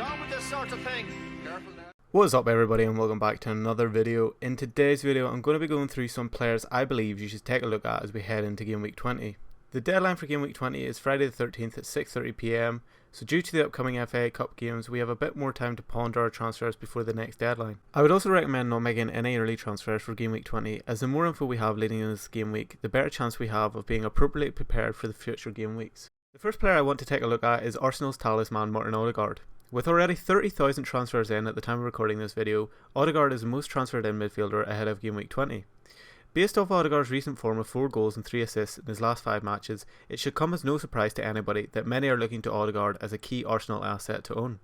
on with this sort of thing. Careful now. What is up everybody, and welcome back to another video. In today's video I'm going to be going through some players I believe you should take a look at as we head into Game Week 20. The deadline for Game Week 20 is Friday the 13th at 6:30 PM, so due to the upcoming FA Cup games we have a bit more time to ponder our transfers before the next deadline. I would also recommend not making any early transfers for Game Week 20, as the more info we have leading into this game week, the better chance we have of being appropriately prepared for the future game weeks. The first player I want to take a look at is Arsenal's talisman Martin Odegaard. With already 30,000 transfers in at the time of recording this video, Odegaard is the most transferred in midfielder ahead of Game Week 20. Based off Odegaard's recent form of 4 goals and 3 assists in his last 5 matches, it should come as no surprise to anybody that many are looking to Odegaard as a key Arsenal asset to own.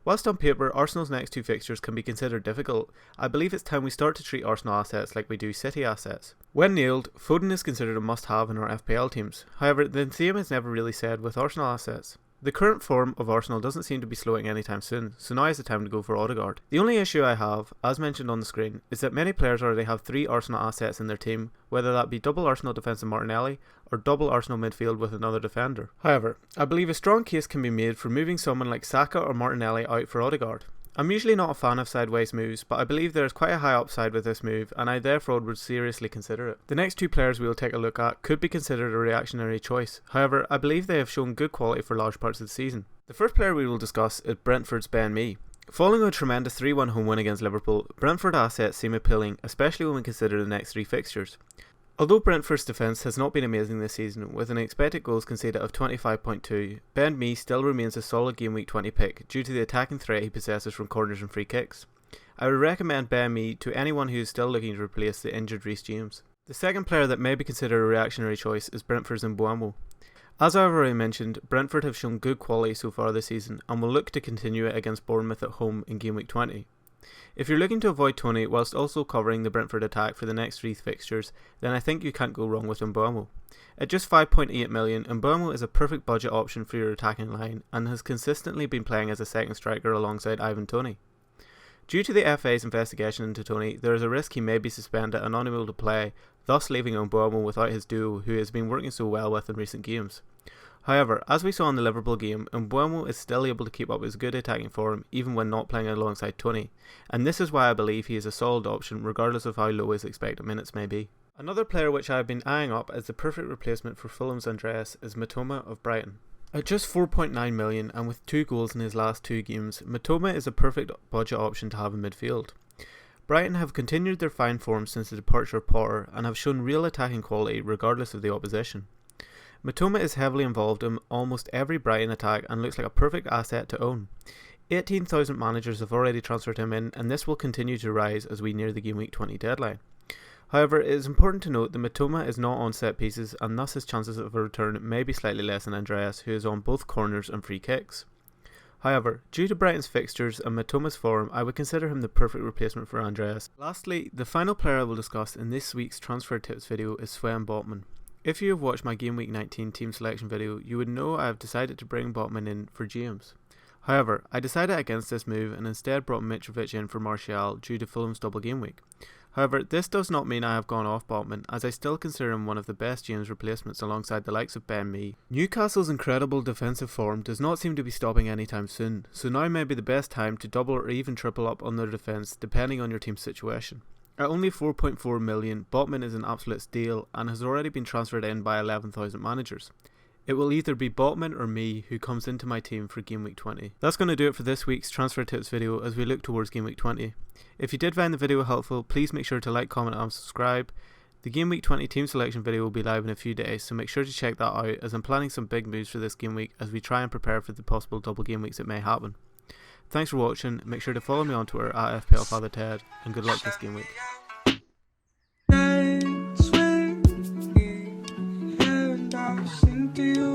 Whilst on paper Arsenal's next 2 fixtures can be considered difficult, I believe it's time we start to treat Arsenal assets like we do City assets. When nailed, Foden is considered a must-have in our FPL teams, however the same is never really said with Arsenal assets. The current form of Arsenal doesn't seem to be slowing anytime soon, so now is the time to go for Odegaard. The only issue I have, as mentioned on the screen, is that many players already have 3 Arsenal assets in their team, whether that be double Arsenal defensive Martinelli or double Arsenal midfield with another defender. However, I believe a strong case can be made for moving someone like Saka or Martinelli out for Odegaard. I'm usually not a fan of sideways moves, but I believe there is quite a high upside with this move, and I therefore would seriously consider it. The next 2 players we will take a look at could be considered a reactionary choice, however I believe they have shown good quality for large parts of the season. The first player we will discuss is Brentford's Ben Mee. Following a tremendous 3-1 home win against Liverpool, Brentford assets seem appealing, especially when we consider the next 3 fixtures. Although Brentford's defence has not been amazing this season, with an expected goals conceded of 25.2, Ben Mee still remains a solid Game Week 20 pick due to the attacking threat he possesses from corners and free kicks. I would recommend Ben Mee to anyone who is still looking to replace the injured Reece James. The second player that may be considered a reactionary choice is Brentford's Mbeumo. As I've already mentioned, Brentford have shown good quality so far this season and will look to continue it against Bournemouth at home in Game Week 20. If you're looking to avoid Tony whilst also covering the Brentford attack for the next 3 fixtures, then I think you can't go wrong with Mbeumo. At just 5.8 million, Mbeumo is a perfect budget option for your attacking line and has consistently been playing as a second striker alongside Ivan Toney. Due to the FA's investigation into Toney, there is a risk he may be suspended and unable to play, thus leaving Mbeumo without his duo who has been working so well with in recent games. However, as we saw in the Liverpool game, Mbeumo is still able to keep up his good attacking form even when not playing alongside Toney, and this is why I believe he is a solid option regardless of how low his expected minutes may be. Another player which I have been eyeing up as the perfect replacement for Fulham's Andreas is Mitoma of Brighton. At just 4.9 million and with 2 goals in his last 2 games, Mitoma is a perfect budget option to have in midfield. Brighton have continued their fine form since the departure of Potter and have shown real attacking quality regardless of the opposition. Mitoma is heavily involved in almost every Brighton attack and looks like a perfect asset to own. 18,000 managers have already transferred him in, and this will continue to rise as we near the Game Week 20 deadline. However, it is important to note that Mitoma is not on set pieces and thus his chances of a return may be slightly less than Andreas, who is on both corners and free kicks. However, due to Brighton's fixtures and Mitoma's form, I would consider him the perfect replacement for Andreas. Lastly, the final player I will discuss in this week's transfer tips video is Sven Botman. If you have watched my Game Week 19 team selection video, you would know I have decided to bring Botman in for James. However, I decided against this move and instead brought Mitrovic in for Martial due to Fulham's double game week. However, this does not mean I have gone off Botman, as I still consider him one of the best James replacements alongside the likes of Ben Mee. Newcastle's incredible defensive form does not seem to be stopping anytime soon, so now may be the best time to double or even triple up on their defence depending on your team's situation. At only 4.4 million, Botman is an absolute steal and has already been transferred in by 11,000 managers. It will either be Botman or me who comes into my team for Game Week 20. That's going to do it for this week's transfer tips video as we look towards Game Week 20. If you did find the video helpful, please make sure to like, comment and subscribe. The Game Week 20 team selection video will be live in a few days, so make sure to check that out as I'm planning some big moves for this game week as we try and prepare for the possible double game weeks that may happen. Thanks for watching, make sure to follow me on Twitter at fplfatherted, and good luck this game week. Do you